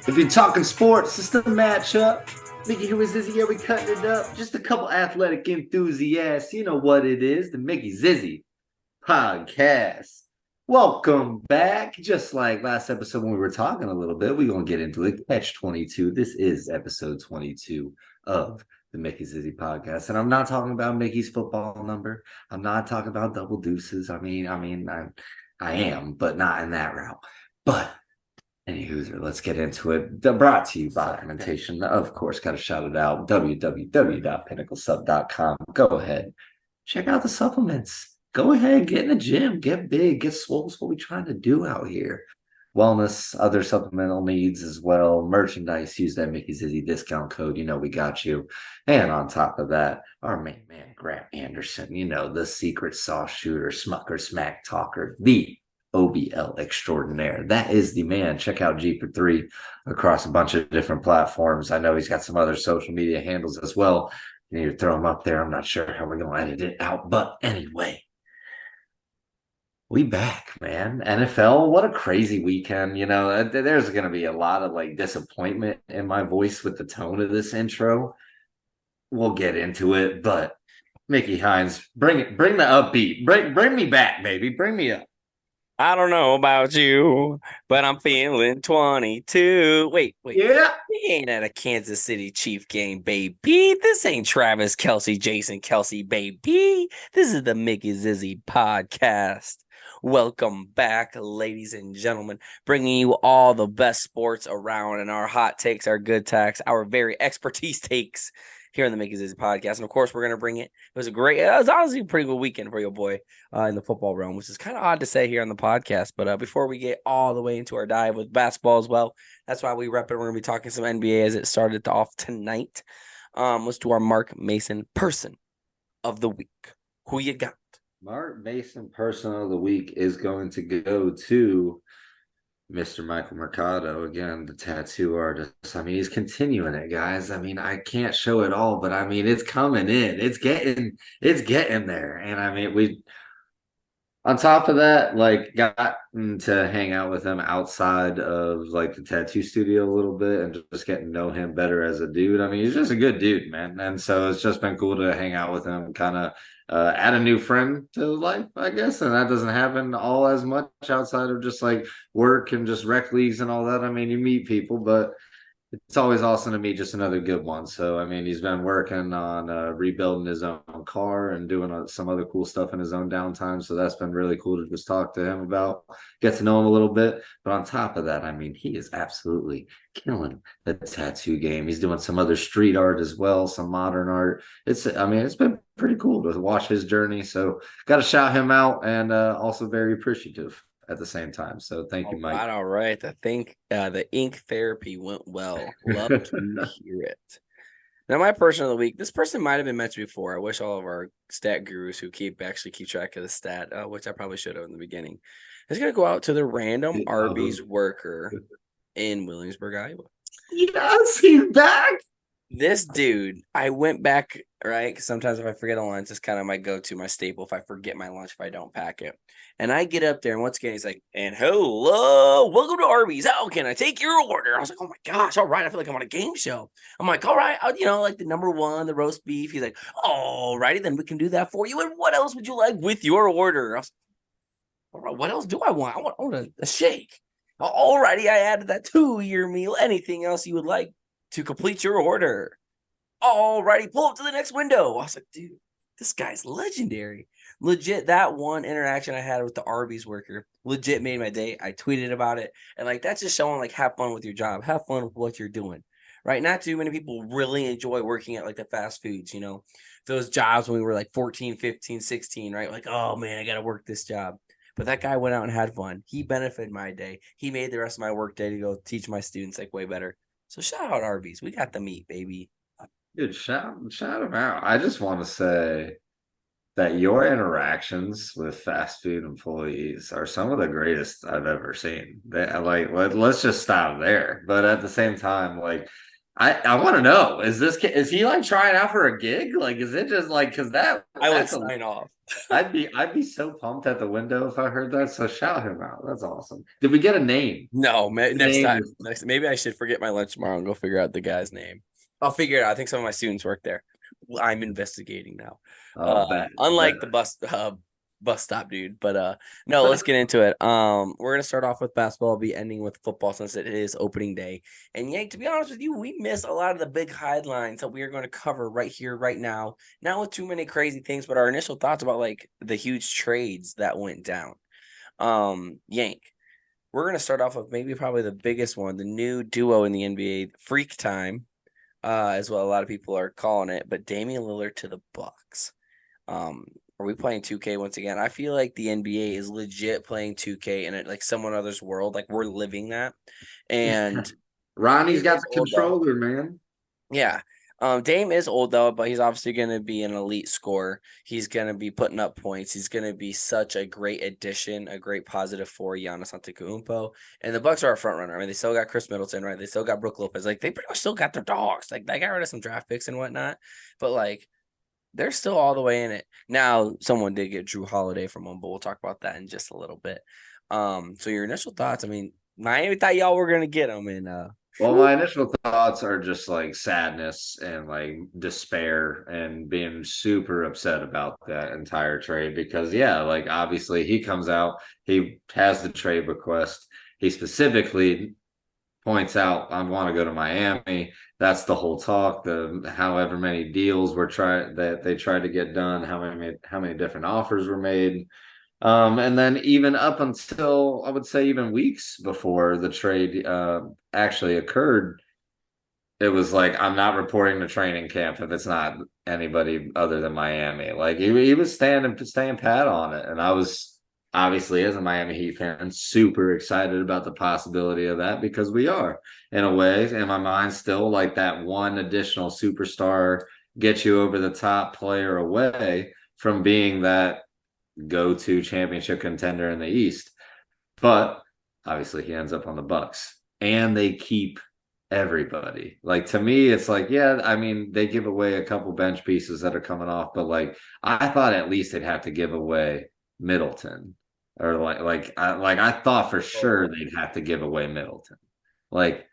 If you're talking sports, it's the matchup. Mickey here with Zizzy, yeah, we cutting it up. Just a couple athletic enthusiasts. You know what it is, the Mickey Zizzy podcast. Welcome back. Just like last episode when we were talking a little bit, we're going to get into it. Catch 22. This is episode 22 of the Mickey Zizzy podcast. And I'm not talking about Mickey's football number. I'm not talking about double deuces. I am, but not in that route. But anywho, let's get into it. Brought to you by Augmentation. Of course, got to shout it out. www.pinnaclesub.com. Go ahead. Check out the supplements. Go ahead, get in the gym, get big, get swole. That's what we're trying to do out here. Wellness, other supplemental needs as well. Merchandise, use that Mickey Zizzy discount code. You know, we got you. And on top of that, our main man, Grant Anderson, you know, the secret sauce shooter, smucker, smack talker, the OBL extraordinaire. That is the man. Check out G for 3 across a bunch of different platforms. I know he's got some other social media handles as well. You need to throw them up there. I'm not sure how we're going to edit it out. But anyway, we back, man. NFL, what a crazy weekend. You know, there's going to be a lot of like disappointment in my voice with the tone of this intro. We'll get into it, but Mickey Hines, bring the upbeat. Bring me back, baby. Bring me up. I don't know about you, but I'm feeling 22. Wait. Yeah. We ain't at a Kansas City Chief game, baby. This ain't Travis Kelsey, Jason Kelsey, baby. This is the Mickey Zizzy podcast. Welcome back, ladies and gentlemen, bringing you all the best sports around and our hot takes, our good takes, our very expertise takes here on the Mickey Zizzy podcast. And of course, we're going to bring it. It was honestly a pretty good weekend for your boy in the football realm, which is kind of odd to say here on the podcast. But before we get all the way into our dive with basketball as well, that's why we rep it. We're going to be talking some NBA as it started off tonight. Let's do our Mark Mason person of the week. Who you got? Mark Mason person of the week is going to go to Mr. Michael Mercado, again, the tattoo artist. I mean, he's continuing it, guys. I mean, I can't show it all, but I mean, it's coming in. It's getting there. And I mean, we on top of that, like got to hang out with him outside of like the tattoo studio a little bit and just getting to know him better as a dude. I mean, he's just a good dude, man. And so it's just been cool to hang out with him, kind of add a new friend to life, I guess. And that doesn't happen all as much outside of just like work and just rec leagues and all that. I mean, you meet people, but it's always awesome to meet just another good one. So, I mean, he's been working on rebuilding his own car and doing some other cool stuff in his own downtime. So that's been really cool to just talk to him about, get to know him a little bit. But on top of that, I mean, he is absolutely killing the tattoo game. He's doing some other street art as well, some modern art. It's been pretty cool to watch his journey. So got to shout him out and also very appreciative at the same time. So thank you, Mike. All right. The ink therapy went well. Love to hear it. Now, my person of the week, this person might have been mentioned before. I wish all of our stat gurus who keep track of the stat, which I probably should have in the beginning, is going to go out to the random Arby's worker in Williamsburg, Iowa. Yes, he's back. This dude, I went back, right? Because sometimes if I forget a lunch, it's kind of my go-to, my staple. If I forget my lunch, if I don't pack it. And I get up there, and once again, he's like, and hello, welcome to Arby's. How can I take your order? I was like, oh my gosh, all right. I feel like I'm on a game show. I'm like, all right, like the number one, the roast beef. He's like, all righty, then we can do that for you. And what else would you like with your order? I was like, all right, what else do I want? I want a shake. All righty, I added that to your meal. Anything else you would like to complete your order? All righty, pull up to the next window. I was like, dude, this guy's legendary. Legit, that one interaction I had with the Arby's worker legit made my day. I tweeted about it. And like, that's just showing like, have fun with your job. Have fun with what you're doing, right? Not too many people really enjoy working at like the fast foods, those jobs when we were like 14, 15, 16, right? Like, oh man, I got to work this job. But that guy went out and had fun. He benefited my day. He made the rest of my work day to go teach my students like way better. So shout out Arby's. We got the meat, baby. Dude, shout him out. I just want to say that your interactions with fast food employees are some of the greatest I've ever seen. Let's just stop there. But at the same time, like I want to know, is he like trying out for a gig? Like, is it just like, because I would that's a sign off. I'd be so pumped at the window if I heard that. So shout him out. That's awesome. Did we get a name? No, The next name time. is Next, maybe I should forget my lunch tomorrow and go figure out the guy's name. I'll figure it out. I think some of my students work there. I'm investigating now. bet bet. Unlike the bus stop dude, but no, let's get into it. We're gonna start off with basketball, be ending with football since it is opening day. And Yank, to be honest with you, we missed a lot of the big headlines that we are going to cover right here, right now. Not with too many crazy things, but our initial thoughts about like the huge trades that went down. Yank, we're going to start off with maybe probably the biggest one, the new duo in the NBA, Freak Time, is what a lot of people are calling it. But Damian Lillard to the Bucks. Are we playing 2K once again? I feel like the NBA is legit playing 2K in it, like someone other's world. Like we're living that. And Ronnie's Dame got is the old though. controller, man. Yeah. Dame is old though, but he's obviously going to be an elite scorer. He's going to be putting up points. He's going to be such a great addition, a great positive for Giannis Antetokounmpo. And the Bucks are a front runner. I mean, they still got Chris Middleton, right? They still got Brook Lopez. Like they pretty much still got their dogs. Like they got rid of some draft picks and whatnot, but like they're still all the way in it. Now, someone did get Drew Holiday from them, but we'll talk about that in just a little bit. So your initial thoughts? I mean, Miami thought y'all were going to get them, and Well, my initial thoughts are just like sadness and like despair and being super upset about that entire trade because, yeah, like obviously he comes out, he has the trade request. He specifically points out, I want to go to Miami. That's the whole talk. The however many deals were tried that they tried to get done, how many different offers were made. And then even up until I would say even weeks before the trade actually occurred, it was like I'm not reporting to training camp if it's not anybody other than Miami. Like he was staying pat on it, and I was obviously as a Miami Heat fan super excited about the possibility of that because we are in a way in my mind still like that one additional superstar gets you over the top player away from being that go-to championship contender in the East. But obviously he ends up on the Bucks. And they keep everybody. Like to me, it's like, yeah, I mean, they give away a couple bench pieces that are coming off, but like I thought at least they'd have to give away Middleton. Or I thought for sure oh, they'd have to give away Middleton. Like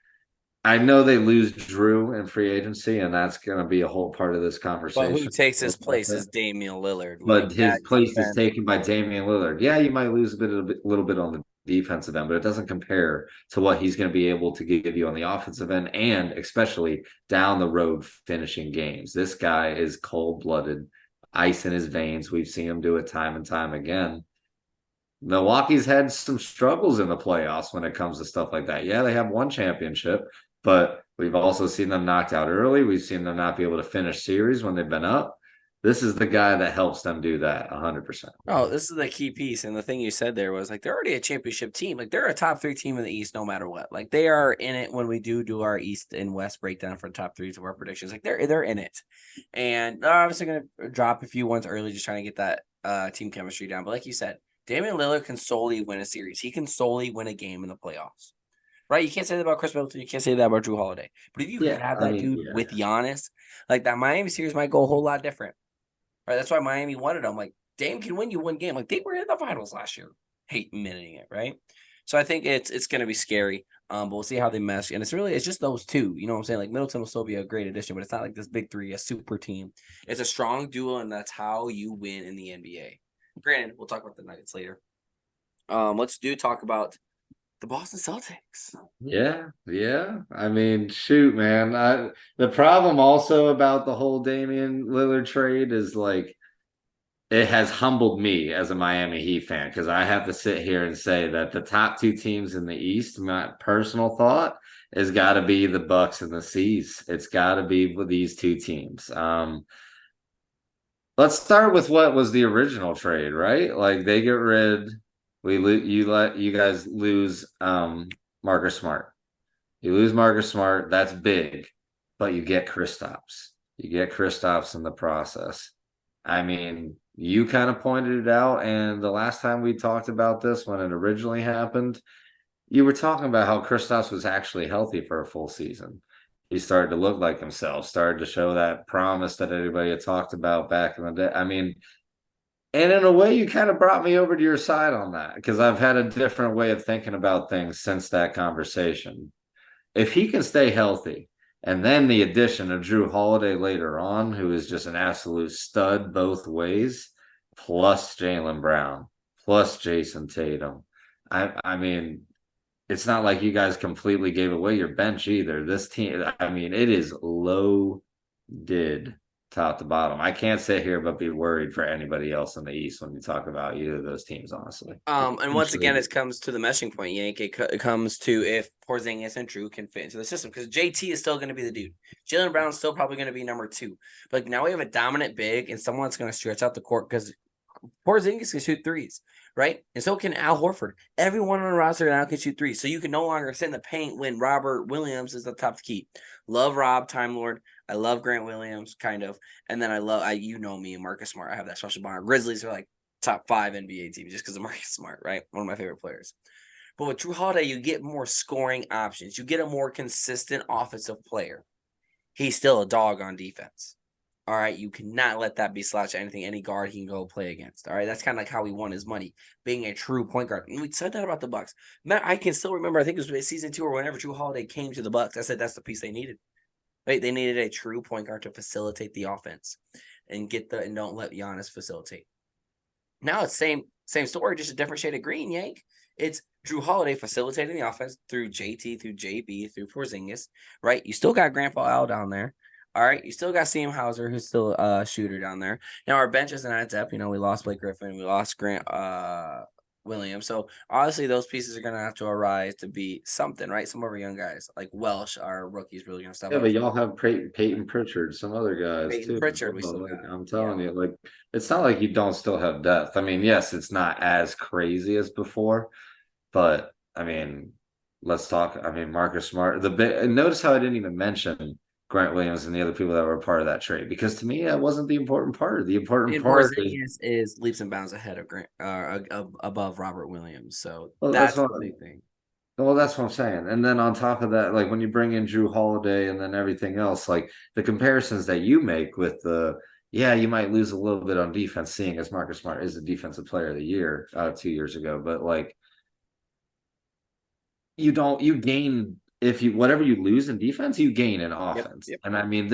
I know they lose Drew in free agency, and that's going to be a whole part of this but who conversation. takes his place is Damian Lillard. Like But his that place is defense. taken by Damian Lillard. Yeah, you might lose little bit on the defensive end, but it doesn't compare to what he's going to be able to give you on the offensive end, and especially down the road finishing games. This guy is cold blooded, ice in his veins. We've seen him do it time and time again. Milwaukee's had some struggles in the playoffs when it comes to stuff like that. Yeah, they have one championship, but we've also seen them knocked out early. We've seen them not be able to finish series when they've been up. This is the guy that helps them do that 100%. Oh, this is the key piece. And the thing you said there was like they're already a championship team. Like they're a top three team in the East, no matter what. Like they are in it when we do our East and West breakdown for the top threes of our predictions. Like they're in it, and they're obviously going to drop a few ones early, just trying to get that team chemistry down. But like you said, Damian Lillard can solely win a series. He can solely win a game in the playoffs. Right? You can't say that about Chris Middleton. You can't say that about Drew Holiday. But if you Yeah, have I that mean, dude yeah, with Giannis, like that Miami series might go a whole lot different. Right? That's why Miami wanted him. Like Dame can win you one game. Like they were in the finals last year, hate minting it, right? So I think it's going to be scary. But we'll see how they mesh. And it's just those two. You know what I'm saying? Like Middleton will still be a great addition, but it's not like this big three, a super team. It's a strong duo, and that's how you win in the NBA. Granted, we'll talk about the Nuggets later. Let's talk about the Boston Celtics. yeah. I mean, shoot, man. The problem also about the whole Damian Lillard trade is like it has humbled me as a Miami Heat fan because I have to sit here and say that the top two teams in the East, my personal thought, has got to be the Bucks and the C's. It's got to be with these two teams. Let's start with what was the original trade, right? Like they get rid, you let you guys lose Marcus Smart. You lose Marcus Smart, that's big, but you get Kristaps. You get Kristaps in the process. I mean, you kind of pointed it out, and the last time we talked about this when it originally happened, you were talking about how Kristaps was actually healthy for a full season. he started to look like himself, started to show that promise that everybody had talked about back in the day. I mean, and in a way, you kind of brought me over to your side on that because I've had a different way of thinking about things since that conversation. If he can stay healthy, and then the addition of Drew Holiday later on, who is just an absolute stud both ways, plus Jaylen Brown, plus Jason Tatum. I mean, it's not like you guys completely gave away your bench either. This team, I mean, it is loaded top to bottom. I can't sit here but be worried for anybody else in the East when you talk about either of those teams, honestly. And once again, it comes to the meshing point, Yank. It comes to if Porzingis and Drew can fit into the system because JT is still going to be the dude. Jaylen Brown's still probably going to be number 2. But now we have a dominant big and someone's going to stretch out the court because Porzingis can shoot threes, right? And so can Al Horford. Everyone on the roster now can shoot threes. So you can no longer sit in the paint when Robert Williams is the top of the key. Love Rob, Time Lord. I love Grant Williams, kind of. And then you know me and Marcus Smart. I have that special bond. Grizzlies are like top 5 NBA teams just because of Marcus Smart, right? One of my favorite players. But with Drew Holiday, you get more scoring options. You get a more consistent offensive player. He's still a dog on defense. All right, you cannot let that be slouched at anything, any guard he can go play against. All right, that's kind of like how he won his money, being a true point guard. And we said that about the Bucks. Matt, I can still remember. I think it was season 2 or whenever Drew Holiday came to the Bucks. I said that's the piece they needed. Right, they needed a true point guard to facilitate the offense and don't let Giannis facilitate. Now it's same story, just a different shade of green, Yank. It's Drew Holiday facilitating the offense through JT, through JB, through Porzingis, right? You still got Grandpa Al down there. All right, you still got Sam Hauser, who's still a shooter down there. Now our bench isn't at depth. We lost Blake Griffin, we lost Grant Williams. So obviously those pieces are gonna have to arise to be something, right? Some of our young guys, like Welsh, our rookies, really gonna step Yeah, up. but y'all have Peyton Pritchard, some other guys Peyton too. Pritchard, we still Like, got. I'm telling you, like it's not like you don't still have depth. I mean, yes, it's not as crazy as before, but I mean, let's talk. I mean, Marcus Smart. Notice how I didn't even mention Grant Williams and the other people that were part of that trade because to me that wasn't the important part. The important And part is Porzingis is leaps and bounds ahead of Grant, above Robert Williams. So well, that's the big thing. that's what I'm saying. And then on top of that, like when you bring in Drew Holiday and then everything else, like the comparisons that you make with yeah, you might lose a little bit on defense, seeing as Marcus Smart is the defensive player of the year 2 years ago, but like you gain if you whatever you lose in defense, you gain in Yep. offense. Yep. And I mean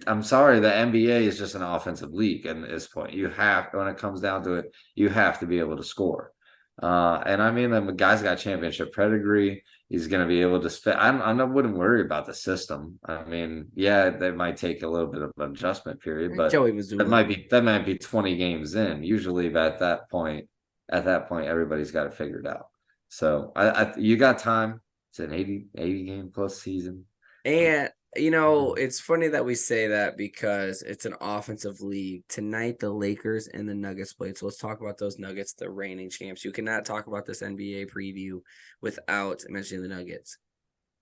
I'm sorry, the NBA is just an offensive league at this point. You have when it comes down to it, you have to be able to score. And I mean the guy's got championship pedigree. He's going to be able to spend. I wouldn't worry about the system. I mean, yeah, that might take a little bit of an adjustment period, but Joey Mazzulla. that might be 20 games in. Usually, at that point, everybody's got it figured out. So you got time. It's an 80 game plus season. And it's funny that we say that because it's an offensive league. Tonight, the Lakers and the Nuggets played. So let's talk about those Nuggets, the reigning champs. You cannot talk about this NBA preview without mentioning the Nuggets.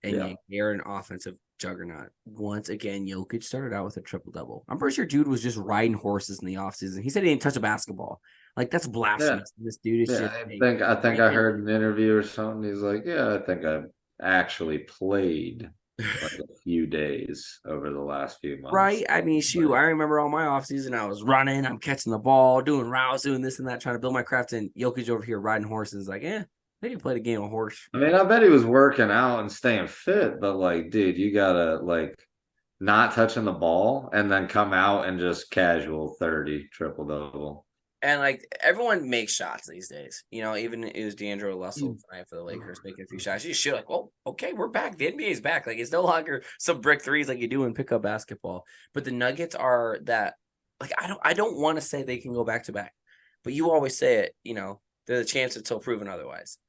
And Yeah. they're an offensive juggernaut. Once again, Jokic started out with a triple-double. I'm pretty sure dude was just riding horses in the offseason. He said he didn't touch a basketball. Like, that's blasphemous. Yeah. This dude is Yeah. just I think I heard an interview or something. He's like, yeah, I think I actually played like a few days over the last few months. right. I mean, shoot, I remember all my offseason. I was running, I'm catching the ball, doing routes, doing this and that, trying to build my craft. And Jokic over here riding horses. Like, they can play the game of horse. I mean, I bet he was working out and staying fit, but like, dude, you gotta like not touching the ball and then come out and just casual 30 triple double. And like everyone makes shots these days, even it was D'Angelo Russell tonight for the Lakers making a few shots. You should like, well, okay, we're back. The NBA is back. Like it's no longer some brick threes like you do in pickup basketball. But the Nuggets are that. Like I don't want to say they can go back to back, but you always say it. They're the chance until proven otherwise.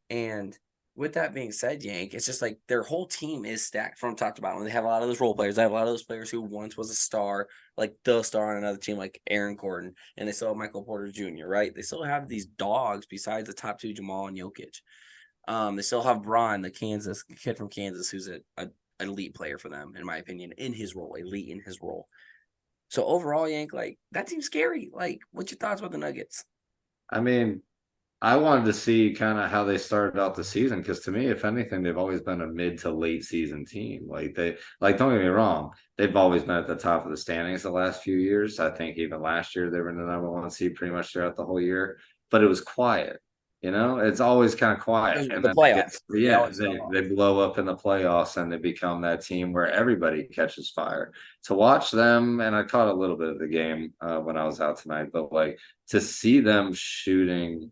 And with that being said, Yank, it's just like their whole team is stacked from top to bottom. They have a lot of those role players. They have a lot of those players who once was a star, like the star on another team, like Aaron Gordon, and they still have Michael Porter Jr., right? They still have these dogs besides the top 2, Jamal and Jokic. They still have Bron, the kid from Kansas, who's an elite player for them, in my opinion, in his role, elite in his role. So overall, Yank, like that team's scary. Like, what's your thoughts about the Nuggets? I mean, I wanted to see kind of how they started out the season because to me, if anything, they've always been a mid to late season team. Don't get me wrong, they've always been at the top of the standings the last few years. I think even last year they were in the number one seed pretty much throughout the whole year, but it was quiet. It's always kind of quiet, and The then they get playoffs, they yeah, always fell they off. blow up in the playoffs and they become that team where everybody catches fire. To watch them, and I caught a little bit of the game when I was out tonight, but like to see them shooting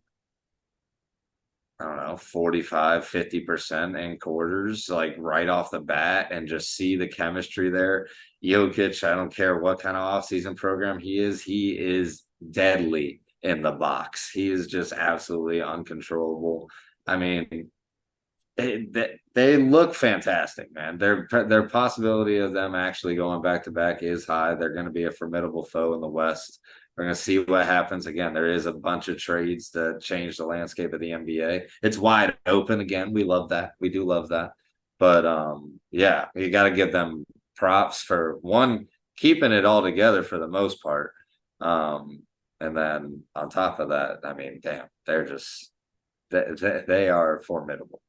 I don't know, 45, 50% in quarters, like right off the bat, and just see the chemistry there. Jokic, I don't care what kind of offseason program he is deadly in the box. He is just absolutely uncontrollable. I mean, they look fantastic, man. Their possibility of them actually going back to back is high. They're going to be a formidable foe in the West. We're going to see what happens. Again, there is a bunch of trades that change the landscape of the NBA. It's wide open again. We love that. We do love that. But yeah, you got to give them props for one keeping it all together for the most part. And then on top of that, I mean, damn, they're just they are formidable.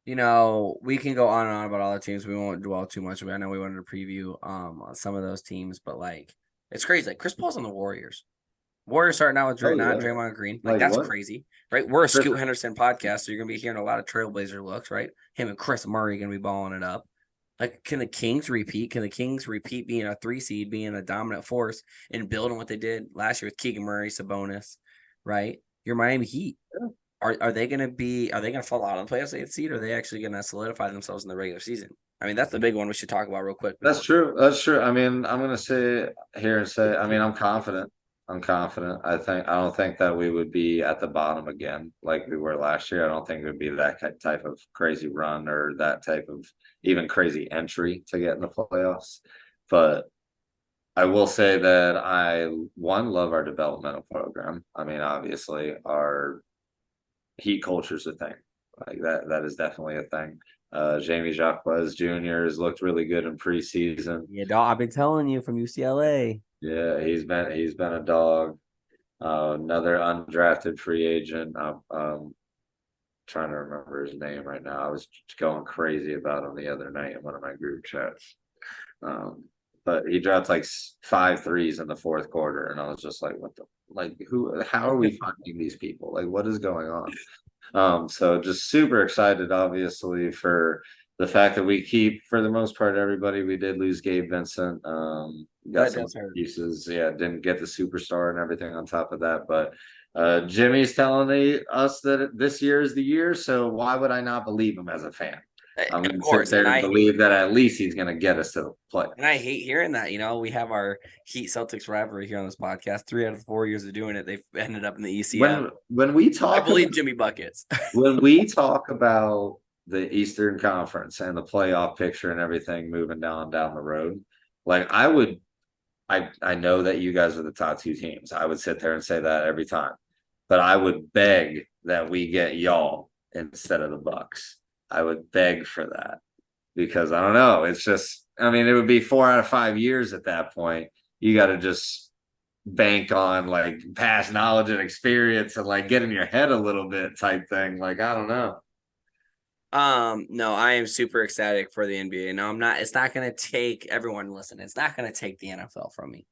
We can go on and on about all the teams. We won't dwell too much. I know we wanted to preview on some of those teams, but like it's crazy. Like Chris Paul's on the Warriors. Warriors starting out with Oh not yeah. Draymond Green. Like Like that's what? crazy, right? We're a Chris, Scoot Henderson podcast, so you're gonna be hearing a lot of Trailblazer looks, right? Him and Chris Murray gonna be balling it up. Like, can the Kings repeat? Can the Kings repeat being a 3 seed, being a dominant force, and building what they did last year with Keegan Murray, Sabonis, right? Your Miami Heat. Are they going to be? Are they going to fall out on the playoffs 8th seed? Or are they actually going to solidify themselves in the regular season? I mean, that's the big one we should talk about real quick that's before. true. That's true. I mean, I'm gonna say here and say, I mean, I'm confident. I'm confident. I don't think that we would be at the bottom again like we were last year. I don't think it would be that type of crazy run or that type of even crazy entry to get in the playoffs. But I will say that I one love our developmental program. I mean, obviously our heat culture is a thing. Like that is definitely a thing. Jamie Jacques Jr. has looked really good in preseason. Yeah, dog. I've been telling you from UCLA. Yeah, he's been a dog. Another undrafted free agent. Trying to remember his name right now. I was going crazy about him the other night in one of my group chats. Um, but he dropped like 5 threes in the fourth quarter, and I was just like, "What the like? Who? How are we finding these people? Like, what is going on?" So just super excited, obviously, for the fact that we keep, for the most part, everybody. We did lose Gabe Vincent. Got That some does hurt. pieces. Yeah, didn't get the superstar and everything on top of that. But Jimmy's telling us that this year is the year. So why would I not believe him as a fan? I'm And of going to sit course, there and believe that at least he's going to get us to the play. and I hate hearing that. We have our Heat Celtics rivalry here on this podcast. 3 out of 4 years of doing it, they've ended up in the ECF. When we I talk believe about Jimmy buckets. when we talk about the Eastern Conference and the playoff picture and everything moving down the road, like I know that you guys are the top two teams. I would sit there and say that every time, but I would beg that we get y'all instead of the Bucks. I would beg for that because I don't know. It's just, I mean, it would be 4 out of 5 years at that point. You got to just bank on like past knowledge and experience and like get in your head a little bit type thing. Like, I don't know. No, I am super ecstatic for the NBA. No, I'm not. It's not going to take everyone. Listen, it's not going to take the NFL from me.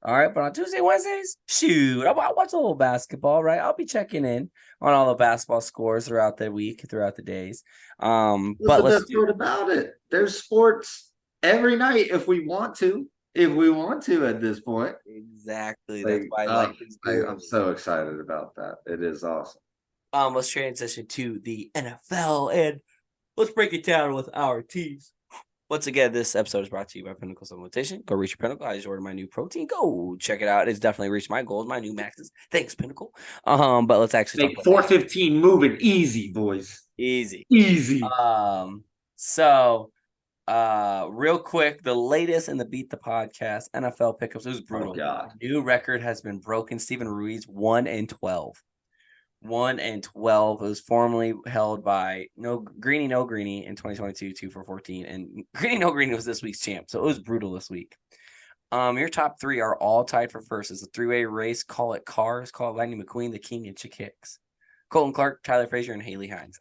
All right, but on Tuesday, Wednesdays, shoot, I'll watch a little basketball. Right, I'll be checking in on all the basketball scores throughout the week, throughout the days. What's But the let's best do. part about it? There's sports every night if we want to. If we want to at this point. Exactly. That's Like why life is I'm good. so excited about that. It is awesome. Let's transition to the NFL and let's break it down with our teams. Once again, this episode is brought to you by Pinnacle Supplementation. Go reach your pinnacle. I just ordered my new protein. Go check it out. It's definitely reached my goals, my new maxes. Thanks, Pinnacle. But let's actually talk Make about 415 moving easy, boys. easy. Easy. So real quick, the latest in the Beat the Podcast NFL pickups. It was Oh brutal. God. New record has been broken. Steven Ruiz 1-12. 1-12. It was formerly held by No Greeny in 2022, 2 for 14. And Greeny No Greeny was this week's champ. So it was brutal this week. Your top three are all tied for first. It's a three-way race. Call it Cars, call it Lightning McQueen, the King, and Chick Hicks. Colton Clark, Tyler Frazier, and Haley Hines.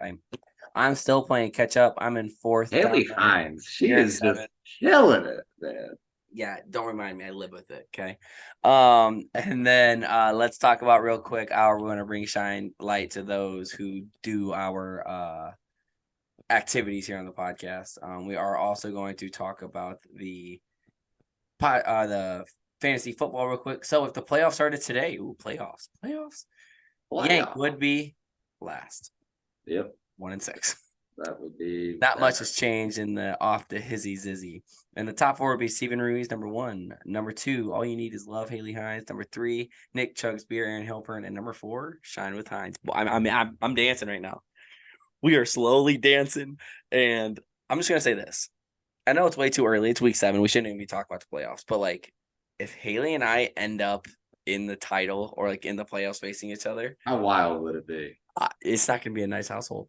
I'm still playing catch up. I'm in fourth. Haley Hines, she You're in is just seventh. killing it, man. Yeah, don't remind me. I live with it. Okay. And then let's talk about real quick how we're gonna bring shine light to those who do our activities here on the podcast. We are also going to talk about the fantasy football real quick. So if the playoffs started today, playoffs. Yank would be last. Yep. 1-6. That would be not much has changed in the off the hizzy zizzy. And the top four would be Steven Ruiz, number 1. Number 2, all you need is love, Haley Hines. Number 3, Nick Chugs Beer, Aaron Hilpern. And number 4, Shine with Hines. I'm dancing right now. We are slowly dancing. And I'm just gonna say this. I know it's way too early. It's week 7. We shouldn't even be talking about the playoffs. But like, if Haley and I end up in the title or like in the playoffs facing each other, how wild would it be? It's not gonna be a nice household.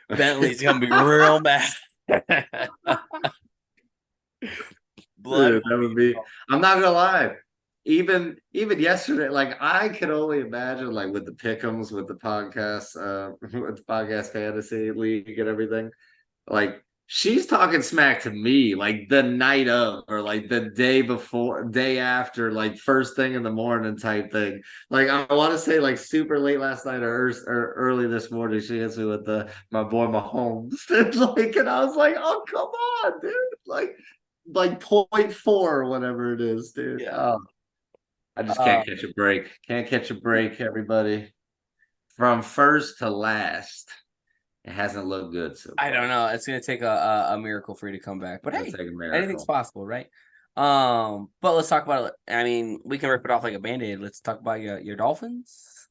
Bentley's gonna be real mad. Blood. Dude, that would be. I'm not gonna lie. Even yesterday, like I could only imagine, like with the pick'ems, with the podcast, with the podcast fantasy league and everything. Like she's talking smack to me, like the night of, or like the day before, day after, like first thing in the morning type thing. Like I want to say, like super late last night or early this morning, she hits me with my boy Mahomes, and I was like, oh come on, dude, like 0.4 or whatever it is, dude. Yeah. Oh, I just can't catch a break. Can't catch a break, everybody. From first to last. It hasn't looked good so far. I don't know. It's gonna take a miracle for you to come back. But hey, anything's possible, right? But let's talk about it. I mean, we can rip it off like a band-aid. Let's talk about your Dolphins.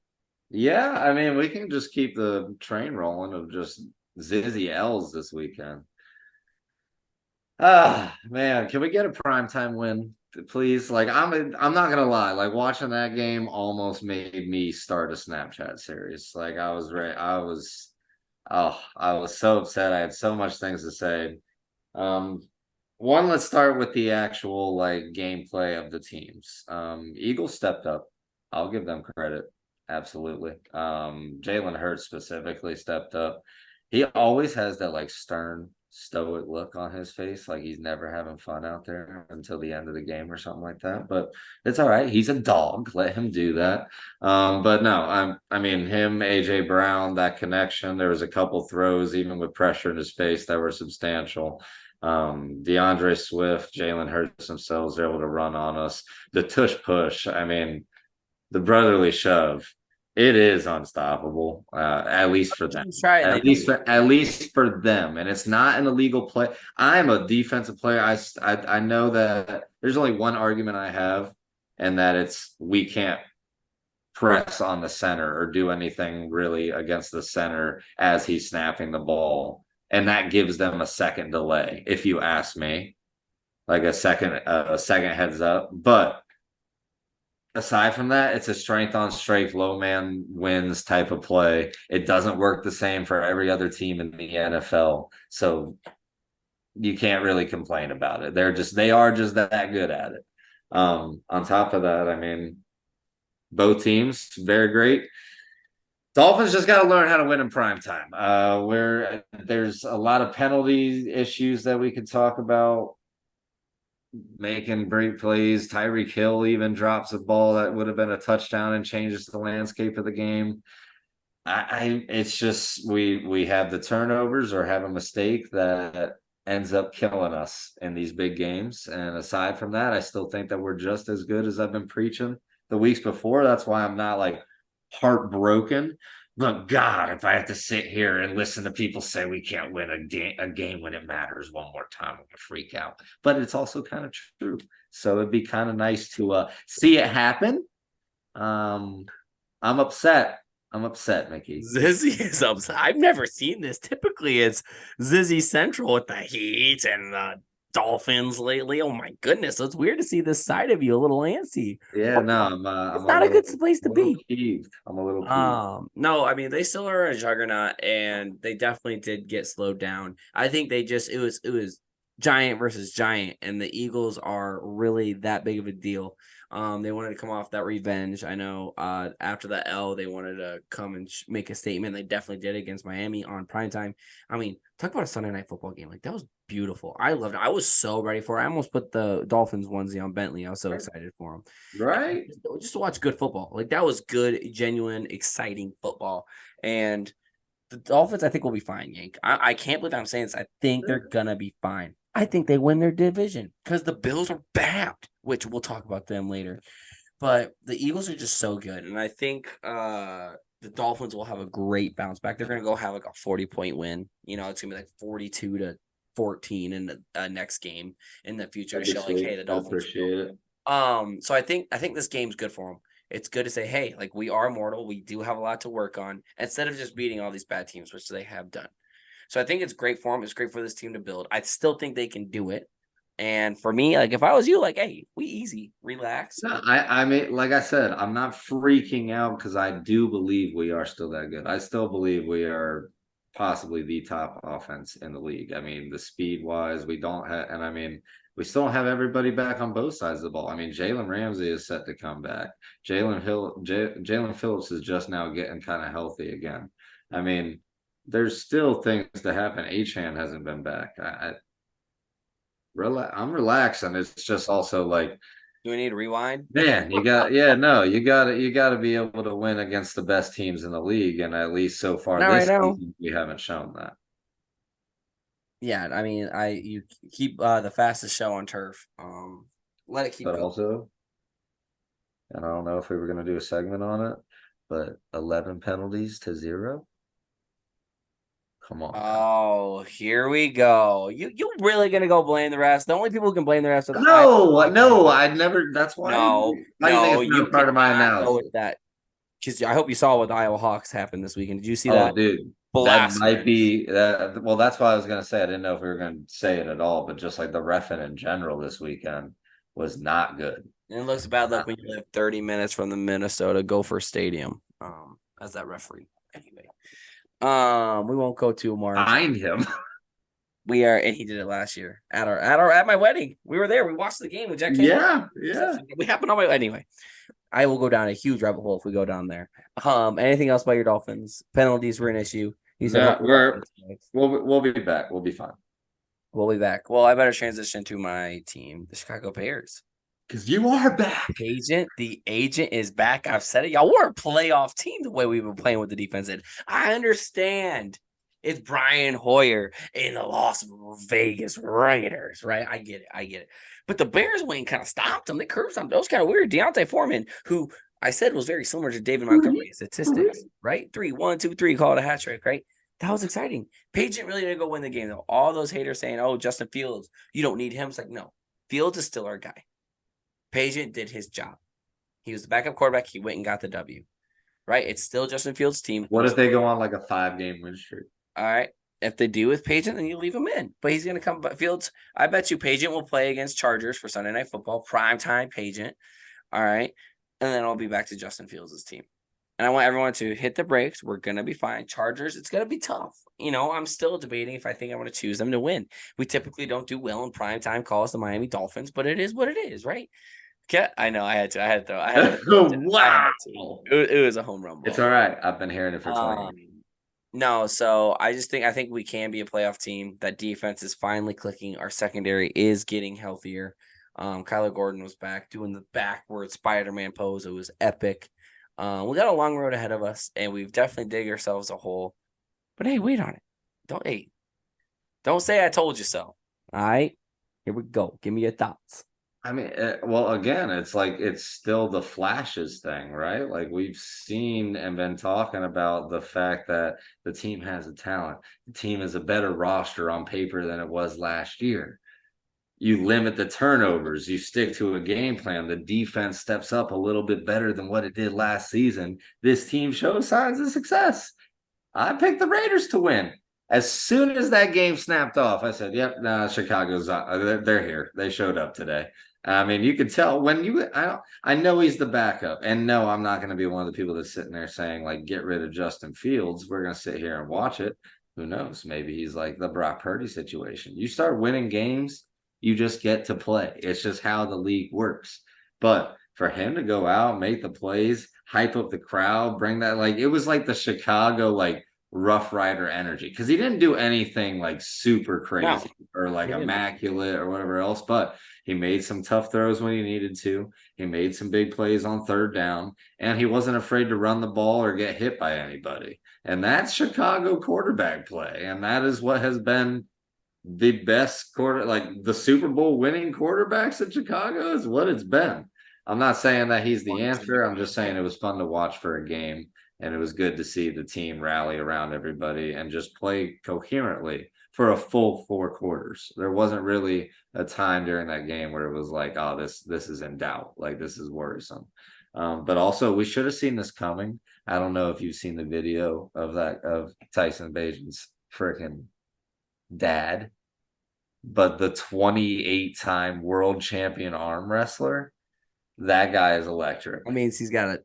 Yeah, I mean, we can just keep the train rolling of just Zizzy L's this weekend. Ah, man, can we get a primetime win, please? Like, I'm not gonna lie, like watching that game almost made me start a Snapchat series. Like, I was ready. I was so upset. I had so much things to say. One, let's start with the actual like gameplay of the teams. Eagles stepped up. I'll give them credit. Absolutely. Jalen Hurts specifically stepped up. He always has that like stern, stoic look on his face, like he's never having fun out there until the end of the game or something like that. But it's all right. He's a dog. Let him do that. But no, I mean him, AJ Brown, that connection. There was a couple throws, even with pressure in his face, that were substantial. DeAndre Swift, Jalen Hurts themselves are able to run on us. The tush push, I mean, the brotherly shove, it is unstoppable. At least for them. At least for them, and it's not an illegal play. I'm a defensive player. I know that there's only one argument I have, and that it's we can't press on the center or do anything really against the center as he's snapping the ball. And that gives them a second delay, if you ask me, like a second heads up. But aside from that, it's a strength on strength, low man wins type of play. It doesn't work the same for every other team in the NFL. So you can't really complain about it. They are just that good at it. On top of that, I mean, both teams, very great. Dolphins just got to learn how to win in prime time. Where there's a lot of penalty issues that we could talk about, making great plays. Tyreek Hill even drops a ball that would have been a touchdown and changes the landscape of the game. It's just we have the turnovers or have a mistake that ends up killing us in these big games. And aside from that, I still think that we're just as good as I've been preaching the weeks before. That's why I'm not like heartbroken. But God, if I have to sit here and listen to people say we can't win a game when it matters one more time, I'm gonna freak out. But it's also kind of true. So it'd be kind of nice to see it happen. I'm upset. I'm upset, Mickey. Zizzy is upset. I've never seen this. Typically, it's Zizzy Central with the Heat and the Dolphins lately. Oh my goodness, so it's weird to see this side of you a little antsy. Yeah, no, it's not a good place to be. Peeved. I'm a little peeved. No, I mean they still are a juggernaut, and they definitely did get slowed down. I think they just it was giant versus giant, and the Eagles are really that big of a deal. They wanted to come off that revenge. I know after the L, they wanted to come and make a statement. They definitely did against Miami on primetime. I mean, talk about a Sunday night football game. Like, that was beautiful. I loved it. I was so ready for it. I almost put the Dolphins onesie on Bentley. I was so excited for them. Right? Just to watch good football. Like, that was good, genuine, exciting football. And the Dolphins, I think, will be fine, Yank. I can't believe I'm saying this. I think they're going to be fine. I think they win their division because the Bills are bad, which we'll talk about them later. But the Eagles are just so good. And I think the Dolphins will have a great bounce back. They're going to go have like a 40-point win. You know, it's going to be like 42-14 in the next game in the future to show like, hey, the Dolphins. Appreciate it. So I think this game's good for them. It's good to say, hey, like, we are mortal. We do have a lot to work on instead of just beating all these bad teams, which they have done. So I think it's great for them. It's great for this team to build. I still think they can do it. And for me, like, if I was you, like, hey, we easy, relax. No, I mean, like I said, I'm not freaking out because I do believe we are still that good. I still believe we are possibly the top offense in the league. I mean, the speed wise, we don't have, and I mean, we still don't have everybody back on both sides of the ball. I mean, Jalen Ramsey is set to come back. Jalen Phillips is just now getting kind of healthy again. I mean, there's still things to happen. Achan hasn't been back. I'm relaxing. It's just also like, Do we need to rewind? man, you gotta be able to win against the best teams in the league, and at least so far Not right this now. season, we haven't shown that. Yeah, I mean, you keep the fastest show on turf. Let it keep But going. also, and I don't know if we were gonna do a segment on it, but 11 penalties to 0. Come on, guys. Oh, here we go. You really gonna go blame the refs? The only people who can blame the refs are the No, I'd never. That's why. No, Why do you think no, it's you not part of my cannot go analysis? with that. Because I hope you saw what the Iowa Hawks happened this weekend. Did you see Oh, that? dude, that might Blasphemy. be that. Well, that's why I was gonna say I didn't know if we were gonna say it at all, but just like the reffing in general this weekend was not good. And it looks a bad luck when you live 30 minutes from the Minnesota Gopher Stadium. As that referee. Anyway. We won't go too much. Find him. We are, and he did it last year at my wedding. We were there. We watched the game with Jack Campbell. Yeah. We happened on my anyway. I will go down a huge rabbit hole if we go down there. Anything else about your Dolphins? Penalties were an issue. You said No, we'll be back. We'll be fine. we'll be back. Well, I better transition to my team, the Chicago Bears. Because you are back. The agent is back. I've said it. Y'all were a playoff team the way we've been playing with the defense. And I understand it's Brian Hoyer in the Las Vegas Raiders, right? I get it. But the Bears went and kind of stopped them. They curved them. That was kind of weird. Deontay Foreman, who I said was very similar to David Montgomery statistics, right? 3, 1, 2, 3, call it a hat trick, right? That was exciting. Page didn't really go win the game, though. All those haters saying, oh, Justin Fields, you don't need him. It's like, no, Fields is still our guy. Pagent did his job. He was the backup quarterback. He went and got the W. Right? It's still Justin Fields' team. What if they go on like a 5-game win streak? All right. If they do with Pagent, then you leave him in. But he's going to come. But Fields, I bet you Pagent will play against Chargers for Sunday Night Football. Primetime Pagent. All right. And then I'll be back to Justin Fields' team. And I want everyone to hit the brakes. We're going to be fine. Chargers, it's going to be tough. You know, I'm still debating if I think I'm going to choose them to win. We typically don't do well in primetime calls the Miami Dolphins, but it is what it is, right? Yeah, I know. I had to. Wow. It was a home run ball. It's all right. I've been hearing it for 20 years. No, so I think we can be a playoff team. That defense is finally clicking. Our secondary is getting healthier. Kyler Gordon was back doing the backward Spider-Man pose. It was epic. We got a long road ahead of us, and we've definitely dig ourselves a hole. But hey, wait on it. Don't say I told you so. All right, here we go. Give me your thoughts. I mean, well, again, it's like it's still the flashes thing, right? Like we've seen and been talking about the fact that the team has a talent. The team is a better roster on paper than it was last year. You limit the turnovers, you stick to a game plan. The defense steps up a little bit better than what it did last season. This team shows signs of success. I picked the Raiders to win. As soon as that game snapped off, I said, "Yep, Chicago's they're here. They showed up today." I mean, you could tell when I know he's the backup, and no, I'm not going to be one of the people that's sitting there saying like, "Get rid of Justin Fields." We're going to sit here and watch it. Who knows? Maybe he's like the Brock Purdy situation. You start winning games, you just get to play. It's just how the league works. But for him to go out, make the plays, hype up the crowd, bring that like it was like the Chicago like Rough Rider energy because he didn't do anything like super No, crazy or like he didn't. immaculate or whatever else, but he made some tough throws when he needed to. He made some big plays on third down, and he wasn't afraid to run the ball or get hit by anybody. And that's Chicago quarterback play, and that is what has been the best like the Super Bowl winning quarterbacks in Chicago is what it's been. I'm not saying that he's the answer. I'm just saying it was fun to watch for a game, and it was good to see the team rally around everybody and just play coherently for a full 4 quarters. There wasn't really a time during that game where it was like, oh, this is in doubt, like this is worrisome. But also, we should have seen this coming. I don't know if you've seen the video of that of Tyson Bajan's freaking dad, but the 28-time world champion arm wrestler, that guy is electric. I mean,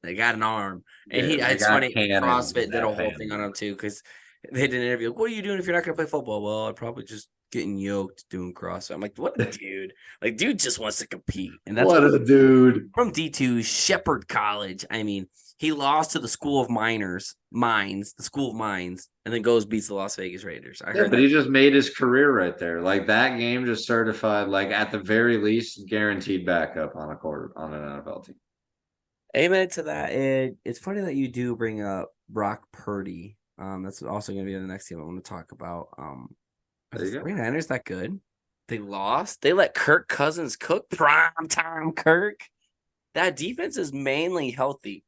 they got an arm, and Yeah, they it's got funny. cannons CrossFit in did a that whole thing on family. him too because they did an interview. Like, what are you doing if you're not going to play football? Well, I'd probably just getting yoked doing CrossFit. I'm like, what a dude! Like, dude just wants to compete, and that's What a dude. from D2 Shepherd College. I mean, he lost to the School of the School of Mines, and then goes beats the Las Vegas Raiders. I Yeah, heard but that. he just made his career right there. Like that game just certified, like at the very least, guaranteed backup on on an NFL team. Amen to that. It's funny that you do bring up Brock Purdy. That's also going to be the next team I want to talk about. Are There the you go. 49ers that good? They lost. They let Kirk Cousins cook prime time Kirk. That defense is mainly healthy.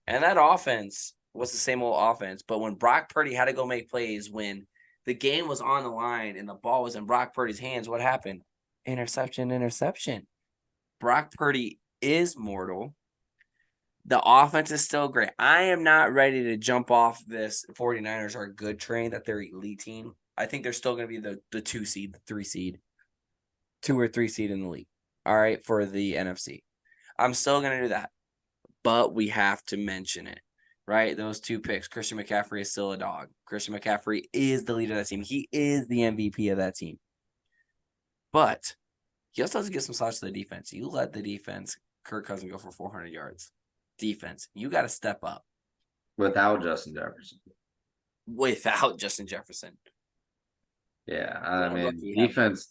And that offense was the same old offense. But when Brock Purdy had to go make plays, when the game was on the line and the ball was in Brock Purdy's hands, what happened? Interception, interception. Brock Purdy is mortal. The offense is still great. I am not ready to jump off this 49ers are a good train, that they're elite team. I think they're still going to be the 2 seed, the 3 seed, 2 or 3 seed in the league. All right, for the NFC. I'm still going to do that. But we have to mention it, right? Those 2 picks. Christian McCaffrey is still a dog. Christian McCaffrey is the leader of that team. He is the MVP of that team. But he also has to give some shots to the defense. You let the defense, Kirk Cousins, go for 400 yards. Defense, you got to step up. Without Justin Jefferson. Without Justin Jefferson. Yeah, I mean, Rookie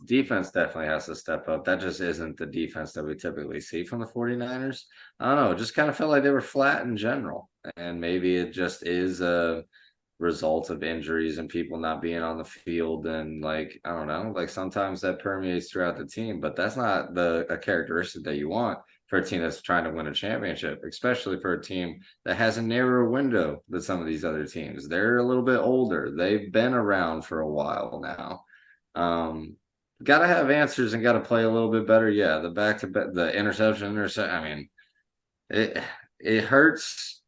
defense definitely has to step up. That just isn't the defense that we typically see from the 49ers. I don't know, it just kind of felt like they were flat in general. And maybe it just is a result of injuries and people not being on the field. And like, I don't know, like sometimes that permeates throughout the team, but that's not a characteristic that you want for a team that's trying to win a championship, especially for a team that has a narrower window than some of these other teams. They're a little bit older. They've been around for a while now. Got to have answers and got to play a little bit better. Yeah, the back to back, the interception. I mean, it it hurts,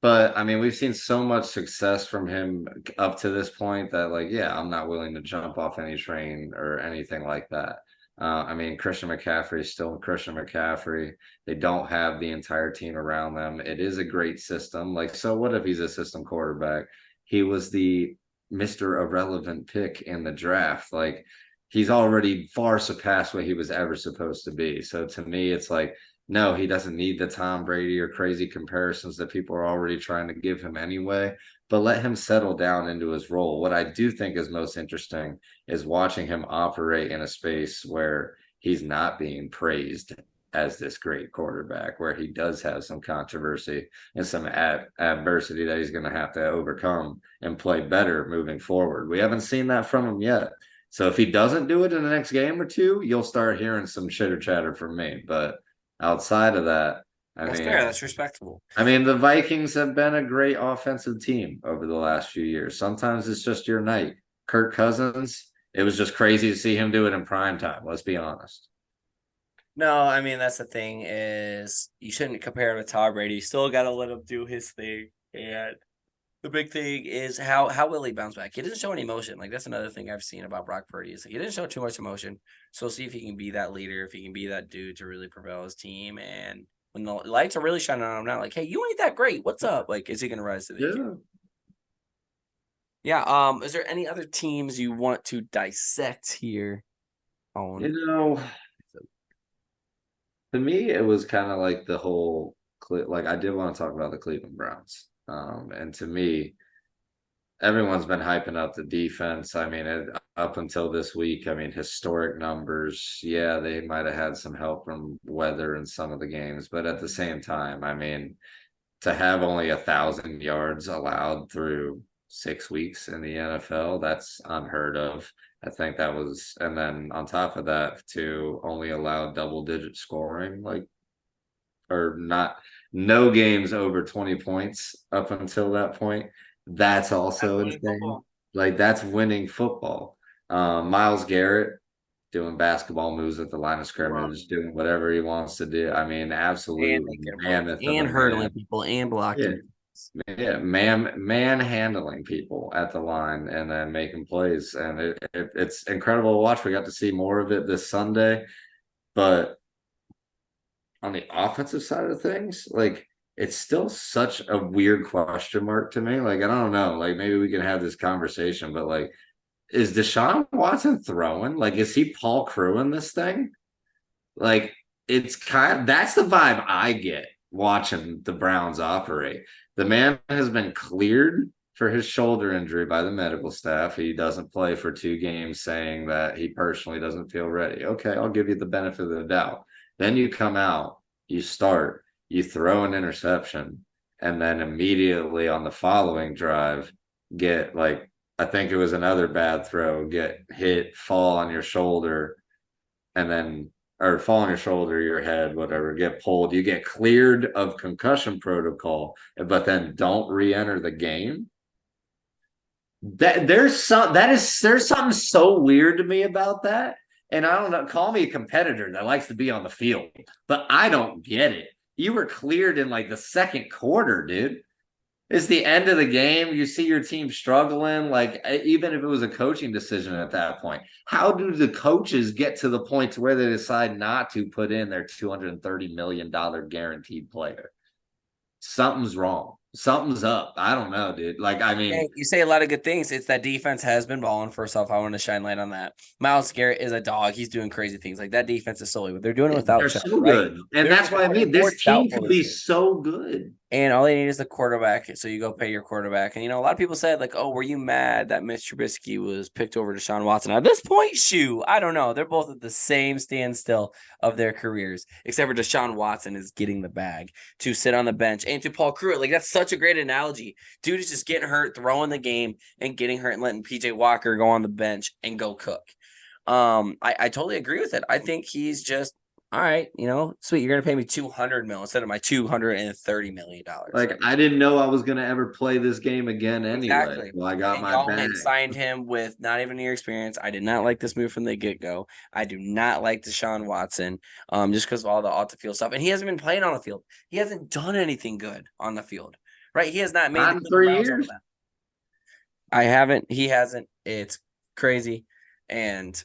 but I mean, we've seen so much success from him up to this point that, like, yeah, I'm not willing to jump off any train or anything like that. I mean, Christian McCaffrey is still Christian McCaffrey. They don't have the entire team around them. It is a great system. Like, so what if he's a system quarterback? He was the Mr. Irrelevant pick in the draft. Like, he's already far surpassed what he was ever supposed to be. So to me, it's like, no, he doesn't need the Tom Brady or crazy comparisons that people are already trying to give him anyway. But let him settle down into his role. What I do think is most interesting is watching him operate in a space where he's not being praised as this great quarterback, where he does have some controversy and some adversity that he's going to have to overcome and play better moving forward. We haven't seen that from him yet. So if he doesn't do it in the next game or two, you'll start hearing some chitter chatter from me. But outside of that, I That's mean, fair. That's respectable. I mean, the Vikings have been a great offensive team over the last few years. Sometimes it's just your night. Kirk Cousins, it was just crazy to see him do it in prime time. Let's be honest. No, I mean that's the thing is you shouldn't compare him to Tom Brady. You still got to let him do his thing. And the big thing is how will he bounce back? He doesn't show any emotion. Like that's another thing I've seen about Brock Purdy is he didn't show too much emotion. So we'll see if he can be that leader, if he can be that dude to really propel his team. And when the lights are really shining on him now, like, hey, you ain't that great. What's up? Like, is he gonna rise to the occasion? Yeah. Yeah. Is there any other teams you want to dissect here on? You know, To me, it was kind of like the whole like I did want to talk about the Cleveland Browns. And to me, everyone's been hyping up the defense. I mean, up until this week, I mean, historic numbers. Yeah, they might have had some help from weather in some of the games, but at the same time, I mean, to have only 1,000 yards allowed through 6 weeks in the NFL, that's unheard of. I think that was, and then on top of that, to only allow double digit scoring, like, or not, no games over 20 points up until that point. That's That's also winning insane. football. Like, that's winning football. Miles Garrett doing basketball moves at the line of Love scrimmage, him. doing whatever he wants to do. I mean, And absolute making plays. mammoth of a And hurdling man. people and Yeah, blocking. yeah, manhandling people at the line and then making plays, and it's incredible to watch. We got to see more of it this Sunday, but on the offensive side of things, like it's still such a weird question mark to me. Like I don't know, like maybe we can have this conversation, but like, is Deshaun Watson throwing? Like, is he Paul Krewe in this thing? Like it's that's the vibe I get watching the Browns operate. The man has been cleared for his shoulder injury by the medical staff. He doesn't play for 2 games, saying that he personally doesn't feel ready. Okay, I'll give you the benefit of the doubt. Then you come out, you start, you throw an interception, and then immediately on the following drive, get like I think it was another bad throw, get hit, fall on your shoulder, and then or fall on your shoulder, your head, whatever, get pulled, you get cleared of concussion protocol, but then don't re-enter the game. There's something so weird to me about that. And I don't know, call me a competitor that likes to be on the field, but I don't get it. You were cleared in like the second quarter, dude. It's the end of the game. You see your team struggling. Like, even if it was a coaching decision at that point, how do the coaches get to the point to where they decide not to put in their $230 million guaranteed player? Something's wrong. Something's up. I don't know, dude. Like, I mean, You say a lot of good things. It's that defense has been balling. First off, I want to shine light on that. Miles Garrett is a dog. He's doing crazy things. Like that defense is solely. They're doing it without they're Chubb, so right? good. And They're that's why I mean, this Ford's team doubtful could this be year. so good. And all they need is a quarterback. So you go pay your quarterback. And, a lot of people said, like, oh, were you mad that Mitch Trubisky was picked over Deshaun Watson? At this point, shoo, I don't know. They're both at the same standstill of their careers, except for Deshaun Watson is getting the bag to sit on the bench. And to Paul Krewe, like, that's such a great analogy. Dude is just getting hurt, throwing the game, and getting hurt and letting PJ Walker go on the bench and go cook. I totally agree with it. I think he's just all right, sweet. You're gonna pay me $200 million instead of my $230 million. Like, I didn't know I was going to ever play this game again anyway. Exactly. Well, I got And my y'all bag. had signed him with not even a year experience. I did not like this move from the get go. I do not like Deshaun Watson, just because of all the off the field stuff. And he hasn't been playing on the field. He hasn't done anything good on the field, right? He has not made Not the in Cleveland three Browns on the years. map. I haven't. He hasn't. It's crazy. And